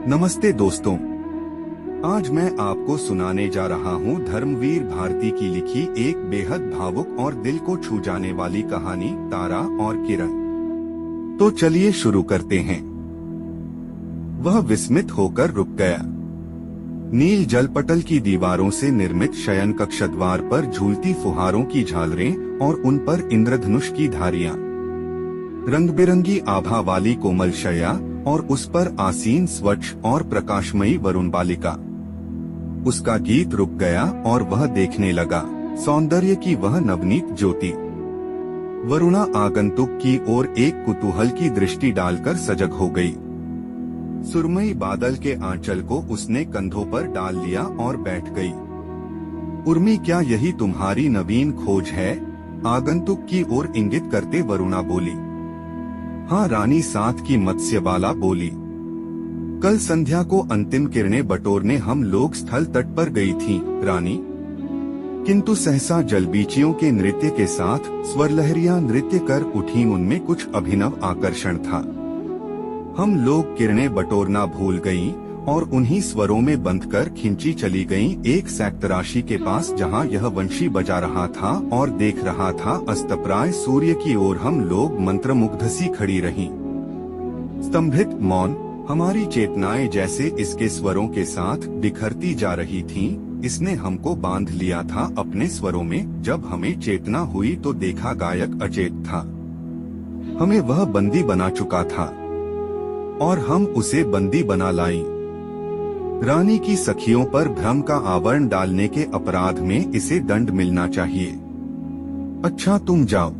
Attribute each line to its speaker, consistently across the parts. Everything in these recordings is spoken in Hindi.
Speaker 1: नमस्ते दोस्तों। आज मैं आपको सुनाने जा रहा हूँ धर्मवीर भारती की लिखी एक बेहद भावुक और दिल को छू जाने वाली कहानी तारा और किरण। तो चलिए शुरू करते हैं। वह विस्मित होकर रुक गया। नील जलपटल की दीवारों से निर्मित शयन कक्ष द्वार पर झूलती फुहारों की झालरें और उन पर इंद्रधनुष की धारियां, रंग बिरंगी आभा वाली कोमल शया और उस पर आसीन स्वच्छ और प्रकाशमयी वरुण बालिका। उसका गीत रुक गया और वह देखने लगा सौंदर्य की वह नवनीत ज्योति। वरुणा आगंतुक की ओर एक कुतूहल की दृष्टि डालकर सजग हो गई। सुरमई बादल के आंचल को उसने कंधों पर डाल लिया और बैठ गई। उर्मी, क्या यही तुम्हारी नवीन खोज है? आगंतुक की ओर इंगित करते वरुणा बोली। हाँ रानी, साथ की मत्स्यबाला बोली। कल संध्या को अंतिम किरणें बटोरने हम लोग स्थल तट पर गई थीं, रानी। किंतु सहसा जलबीचियों के नृत्य के साथ स्वरलहरियां नृत्य कर उठी। उनमें कुछ अभिनव आकर्षण था। हम लोग किरणें बटोरना भूल गईं और उन्हीं स्वरों में बंधकर खिंची चली गईं एक सैक्तराशि के पास, जहां यह वंशी बजा रहा था और देख रहा था अस्तप्राय सूर्य की ओर। हम लोग मंत्रमुग्ध सी खड़ी रहीं, स्तंभित, मौन। हमारी चेतनाएं जैसे इसके स्वरों के साथ बिखरती जा रही थीं। इसने हमको बांध लिया था अपने स्वरों में। जब हमें चेतना हुई तो देखा गायक अचेत था। हमें वह बंदी बना चुका था और हम उसे बंदी बना लाईं। रानी की सखियों पर भ्रम का आवरण डालने के अपराध में इसे दंड मिलना चाहिए। अच्छा तुम जाओ,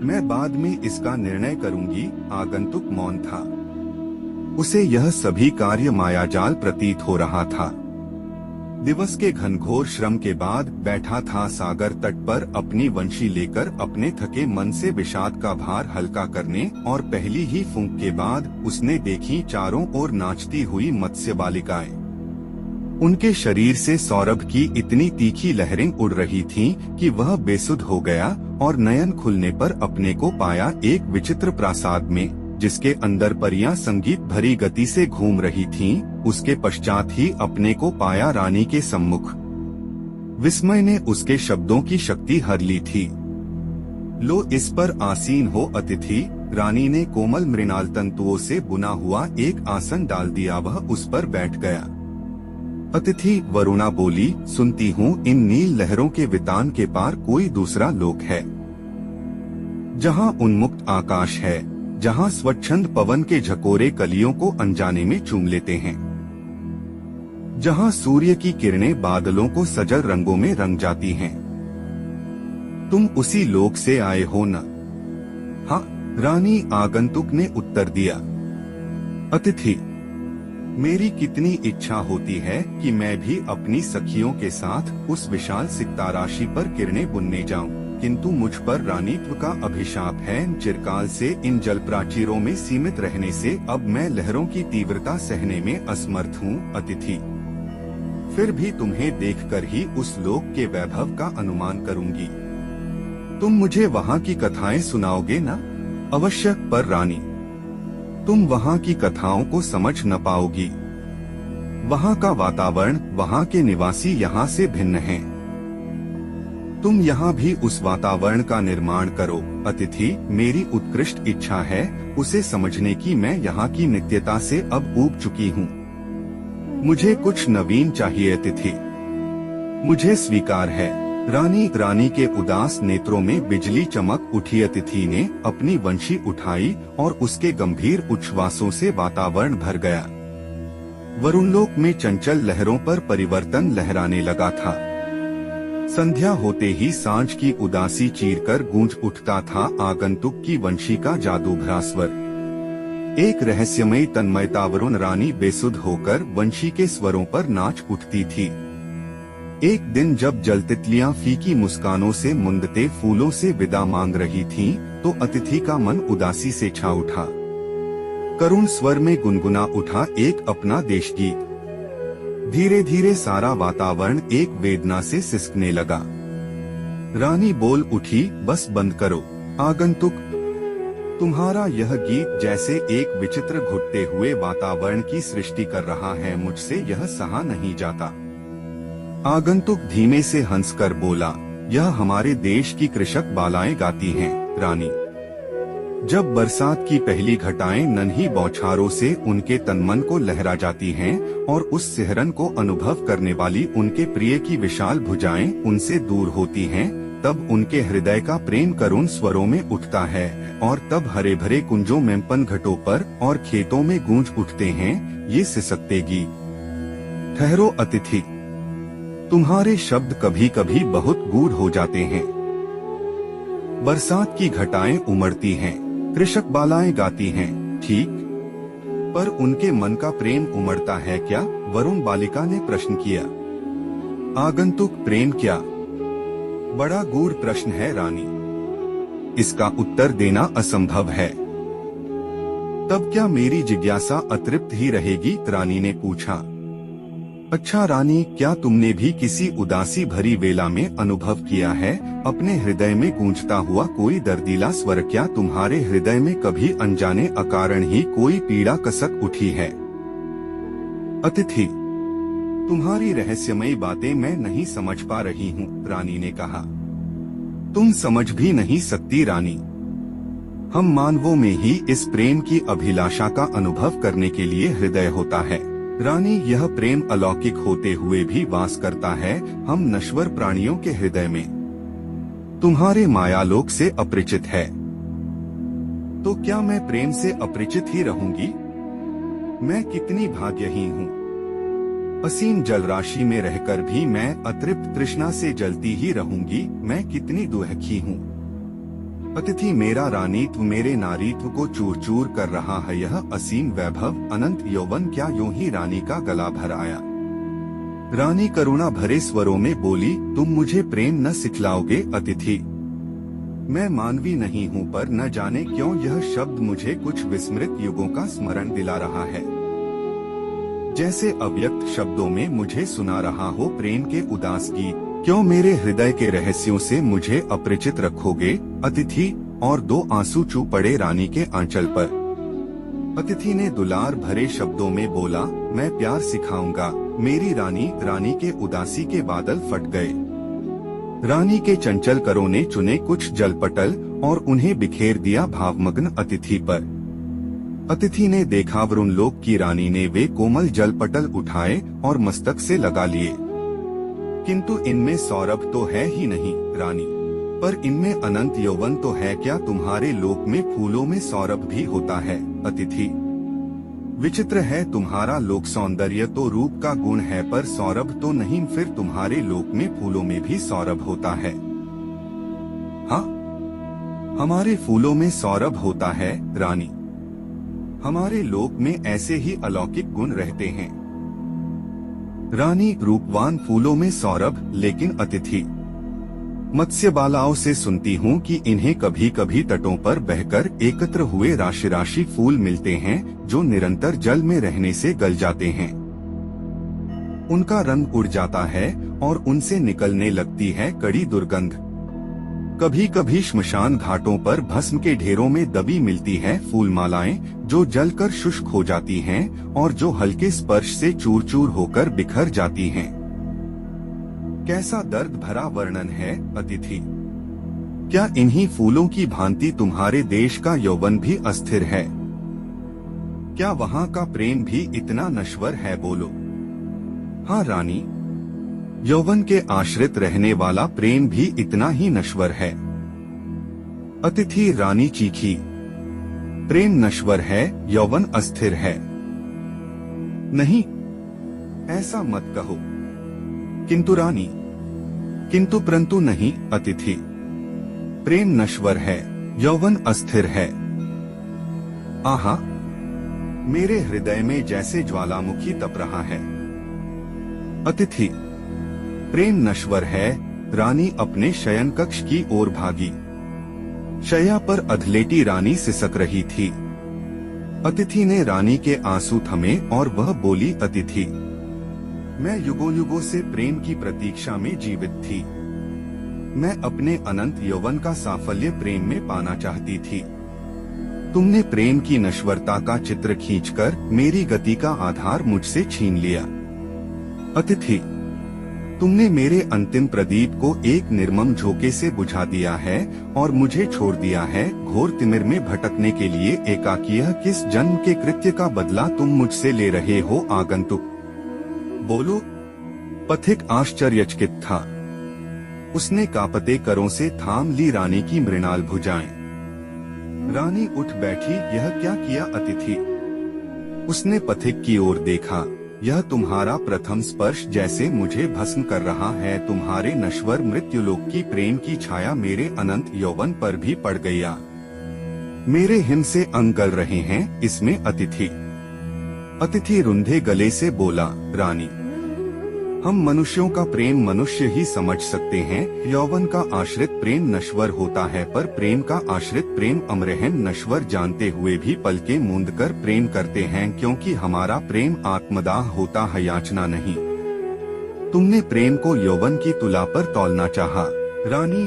Speaker 1: मैं बाद में इसका निर्णय करूंगी। आगंतुक मौन था। उसे यह सभी कार्य मायाजाल प्रतीत हो रहा था। दिवस के घनघोर श्रम के बाद बैठा था सागर तट पर अपनी वंशी लेकर, अपने थके मन से विषाद का भार हल्का करने। और पहली ही फूंक के बाद उसने देखी चारों ओर नाचती हुई मत्स्य बालिकाएं। उनके शरीर से सौरभ की इतनी तीखी लहरें उड़ रही थीं कि वह बेसुध हो गया और नयन खुलने पर अपने को पाया एक विचित्र प्रासाद में, जिसके अंदर परियां संगीत भरी गति से घूम रही थीं। उसके पश्चात ही अपने को पाया रानी के सम्मुख। विस्मय ने उसके शब्दों की शक्ति हर ली थी। लो, इस पर आसीन हो अतिथि। रानी ने कोमल मृणाल तंतुओं से बुना हुआ एक आसन डाल दिया। वह उस पर बैठ गया। अतिथि, वरुणा बोली, सुनती हूँ इन नील लहरों के वितान के पार कोई दूसरा लोक है, जहाँ उन्मुक्त आकाश है, जहाँ स्वच्छंद पवन के झकोरे कलियों को अनजाने में चूम लेते हैं, जहाँ सूर्य की किरणें बादलों को सजल रंगों में रंग जाती हैं। तुम उसी लोक से आए हो न? हाँ, रानी आगंतुक ने उत्तर दिया। अतिथि, मेरी कितनी इच्छा होती है कि मैं भी अपनी सखियों के साथ उस विशाल सिताराशि पर किरणें बुनने जाऊं, किंतु मुझ पर रानीत्व का अभिशाप है। चिरकाल से इन जल प्राचीरों में सीमित रहने से अब मैं लहरों की तीव्रता सहने में असमर्थ हूँ। अतिथि, फिर भी तुम्हें देखकर ही उस लोक के वैभव का अनुमान करूंगी। तुम मुझे वहाँ की कथाएं सुनाओगे ना? अवश्य, पर रानी, तुम वहाँ की कथाओं को समझ न पाओगी। वहाँ का वातावरण, वहाँ के निवासी यहाँ से भिन्न हैं। तुम यहाँ भी उस वातावरण का निर्माण करो। अतिथि, मेरी उत्कृष्ट इच्छा है उसे समझने की। मैं यहाँ की नित्यता से अब ऊब चुकी हूँ। मुझे कुछ नवीन चाहिए। अतिथि, मुझे स्वीकार है। रानी के उदास नेत्रों में बिजली चमक उठी। अतिथि ने अपनी वंशी उठाई और उसके गंभीर उच्छ्वासों से वातावरण भर गया। वरुणलोक में चंचल लहरों पर परिवर्तन लहराने लगा था। संध्या होते ही सांझ की उदासी चीरकर गूंज उठता था आगंतुक की वंशी का जादू भरा स्वर। एक रहस्यमयी तन्मयतावरुण रानी बेसुध होकर वंशी के स्वरों पर नाच उठती थी। एक दिन जब जलतितलियां फीकी मुस्कानों से मुंदते फूलों से विदा मांग रही थीं, तो अतिथि का मन उदासी से छा उठा। करुण स्वर में गुनगुना उठा एक अपना देशगीत। धीरे धीरे सारा वातावरण एक वेदना से सिसकने लगा। रानी बोल उठी, बस बंद करो। आगंतुक, तुम्हारा यह गीत जैसे एक विचित्र घुटते हुए वातावरण की सृष्टि कर रहा है, मुझसे यह सहा नहीं जाता। आगंतुक धीमे से हंसकर बोला, यह हमारे देश की कृषक बालाएं गाती हैं, रानी। जब बरसात की पहली घटाएं नन्ही बौछारों से उनके तनमन को लहरा जाती हैं और उस सिहरन को अनुभव करने वाली उनके प्रिय की विशाल भुजाएं उनसे दूर होती हैं, तब उनके हृदय का प्रेम करुण स्वरों में उठता है और तब हरे भरे कुंजों में पन घटों पर और खेतों में गूंज उठते हैं ये सिसकते गीत। ठहरो अतिथि, तुम्हारे शब्द कभी कभी बहुत गूढ़ हो जाते हैं। बरसात की घटाएं उमड़ती हैं, कृषक बालाएं गाती हैं, ठीक, पर उनके मन का प्रेम उमड़ता है क्या? वरुण बालिका ने प्रश्न किया। आगंतुक, प्रेम क्या? बड़ा गूढ़ प्रश्न है रानी, इसका उत्तर देना असंभव है। तब क्या मेरी जिज्ञासा अतृप्त ही रहेगी? रानी ने पूछा। अच्छा रानी, क्या तुमने भी किसी उदासी भरी वेला में अनुभव किया है अपने हृदय में गूंजता हुआ कोई दर्दीला स्वर? क्या तुम्हारे हृदय में कभी अनजाने अकारण ही कोई पीड़ा कसक उठी है? अतिथि, तुम्हारी रहस्यमयी बातें मैं नहीं समझ पा रही हूँ, रानी ने कहा। तुम समझ भी नहीं सकती रानी, हम मानवों में ही इस प्रेम की अभिलाषा का अनुभव करने के लिए हृदय होता है। रानी, यह प्रेम अलौकिक होते हुए भी वास करता है हम नश्वर प्राणियों के हृदय में। तुम्हारे मायालोक से अपरिचित है, तो क्या मैं प्रेम से अपरिचित ही रहूंगी? मैं कितनी भाग्यहीन हूँ। असीम जलराशि में रहकर भी मैं अतृप्त तृष्णा से जलती ही रहूंगी। मैं कितनी दुखी हूँ। अतिथि, मेरा रानीत्व मेरे नारीत्व को चूर चूर कर रहा है। यह असीम वैभव, अनंत यौवन क्या यूं ही रानी का गला भर आया। रानी करुणा भरे स्वरों में बोली, तुम मुझे प्रेम न सिखलाओगे अतिथि? मैं मानवी नहीं हूँ, पर न जाने क्यों यह शब्द मुझे कुछ विस्मृत युगों का स्मरण दिला रहा है, जैसे अव्यक्त शब्दों में मुझे सुना रहा हो प्रेम के उदास गीत। क्यों मेरे हृदय के रहस्यों से मुझे अपरिचित रखोगे अतिथि? और दो आंसू चू पड़े रानी के आंचल पर। अतिथि ने दुलार भरे शब्दों में बोला, मैं प्यार सिखाऊंगा मेरी रानी। रानी के उदासी के बादल फट गए। रानी के चंचल करों ने चुने कुछ जलपटल और उन्हें बिखेर दिया भावमग्न अतिथि पर। अतिथि ने देखा वरुण लोक की रानी ने वे कोमल जलपटल उठाए और मस्तक से लगा लिए, किंतु इनमें सौरभ तो है ही नहीं रानी, पर इनमें अनंत यौवन तो है क्या? तुम्हारे लोक में फूलों में सौरभ भी होता है अतिथि। विचित्र है तुम्हारा लोक, सौंदर्य तो रूप का गुण है पर सौरभ तो नहीं। फिर तुम्हारे लोक में फूलों में भी सौरभ होता है? हाँ, हमारे फूलों में सौरभ होता है रानी। हमारे लोक में ऐसे ही अलौकिक गुण रहते हैं रानी। रूपवान फूलों में सौरभ, लेकिन अतिथि, मत्स्य बालाओं से सुनती हूँ कि इन्हें कभी कभी तटों पर बहकर एकत्र हुए राशि राशि फूल मिलते हैं जो निरंतर जल में रहने से गल जाते हैं। उनका रंग उड़ जाता है और उनसे निकलने लगती है कड़ी दुर्गंध। कभी कभी श्मशान घाटों पर भस्म के ढेरों में दबी मिलती है फूल मालाएं जो जलकर शुष्क हो जाती हैं और जो हल्के स्पर्श से चूर चूर होकर बिखर जाती हैं। कैसा दर्द भरा वर्णन है अतिथि। क्या इन्हीं फूलों की भांति तुम्हारे देश का यौवन भी अस्थिर है? क्या वहाँ का प्रेम भी इतना नश्वर है? बोलो। हाँ रानी, यौवन के आश्रित रहने वाला प्रेम भी इतना ही नश्वर है। अतिथि, रानी चीखी, प्रेम नश्वर है, यौवन अस्थिर है। नहीं, ऐसा मत कहो। किंतु रानी, किंतु परंतु नहीं अतिथि, प्रेम नश्वर है, यौवन अस्थिर है। आहा, मेरे हृदय में जैसे ज्वालामुखी तप रहा है। अतिथि, प्रेम नश्वर है। रानी अपने शयन कक्ष की ओर भागी। शैया पर अधलेटी रानी सिसक रही थी। अतिथि ने रानी के आंसू थमे और वह बोली, अतिथि, मैं युगों युगों से प्रेम की प्रतीक्षा में जीवित थी। मैं अपने अनंत यौवन का साफल्य प्रेम में पाना चाहती थी। तुमने प्रेम की नश्वरता का चित्र खींचकर मेरी गति का आधार मुझसे छीन लिया। अतिथि, तुमने मेरे अंतिम प्रदीप को एक निर्मम झोंके से बुझा दिया है और मुझे छोड़ दिया है घोर तिमिर में भटकने के लिए एकाकी। यह किस जन्म के कृत्य का बदला तुम मुझसे ले रहे हो आगंतुक? बोलो। पथिक आश्चर्यचकित था। उसने कांपते करों से थाम ली रानी की मृणाल भुजाएं। रानी उठ बैठी। यह क्या किया अतिथि? उसने पथिक की ओर देखा। यह तुम्हारा प्रथम स्पर्श जैसे मुझे भस्म कर रहा है। तुम्हारे नश्वर मृत्युलोक की प्रेम की छाया मेरे अनंत यौवन पर भी पड़ गया। मेरे हिम से अंग गल रहे हैं इसमें अतिथि। अतिथि रुंधे गले से बोला, रानी, हम मनुष्यों का प्रेम मनुष्य ही समझ सकते हैं। यौवन का आश्रित प्रेम नश्वर होता है, पर प्रेम का आश्रित प्रेम अमर है। नश्वर जानते हुए भी पलके मूंदकर प्रेम करते हैं, क्योंकि हमारा प्रेम आत्मदाह होता है, याचना नहीं। तुमने प्रेम को यौवन की तुला पर तौलना चाहा रानी,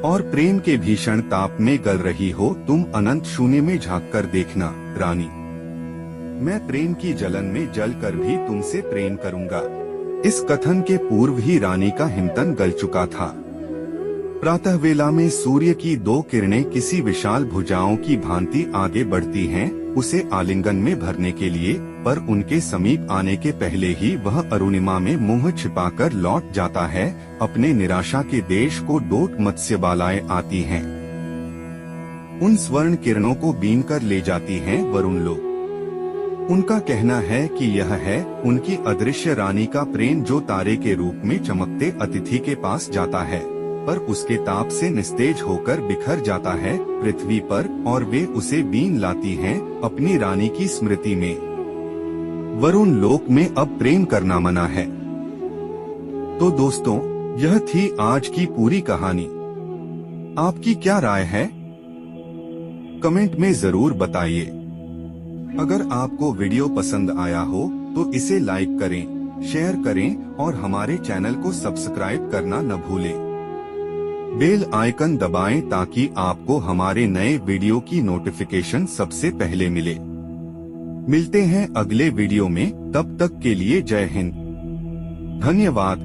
Speaker 1: और प्रेम के भीषण ताप में गल रही हो तुम। अनंत शून्य में झांक कर देखना रानी, मैं प्रेम की जलन में जल कर भी तुमसे प्रेम करूंगा। इस कथन के पूर्व ही रानी का हिमतन गल चुका था। प्रातः वेला में सूर्य की दो किरणें किसी विशाल भुजाओं की भांति आगे बढ़ती हैं, उसे आलिंगन में भरने के लिए, पर उनके समीप आने के पहले ही वह अरुणिमा में मुंह छिपाकर लौट जाता है। अपने निराशा के देश को डोट मत्स्यबालाएं आती हैं, उन स्वर्ण किरणों को बीन कर ले जाती हैं वरुण लोक। उनका कहना है कि यह है उनकी अदृश्य रानी का प्रेम, जो तारे के रूप में चमकते अतिथि के पास जाता है, पर उसके ताप से निस्तेज होकर बिखर जाता है पृथ्वी पर, और वे उसे बीन लाती हैं अपनी रानी की स्मृति में। वरुण लोक में अब प्रेम करना मना है। तो दोस्तों, यह थी आज की पूरी कहानी। आपकी क्या राय है? कमेंट में जरूर बताइए। अगर आपको वीडियो पसंद आया हो तो इसे लाइक करें, शेयर करें और हमारे चैनल को सब्सक्राइब करना न भूलें। बेल आइकन दबाएं ताकि आपको हमारे नए वीडियो की नोटिफिकेशन सबसे पहले मिले। मिलते हैं अगले वीडियो में, तब तक के लिए जय हिंद, धन्यवाद।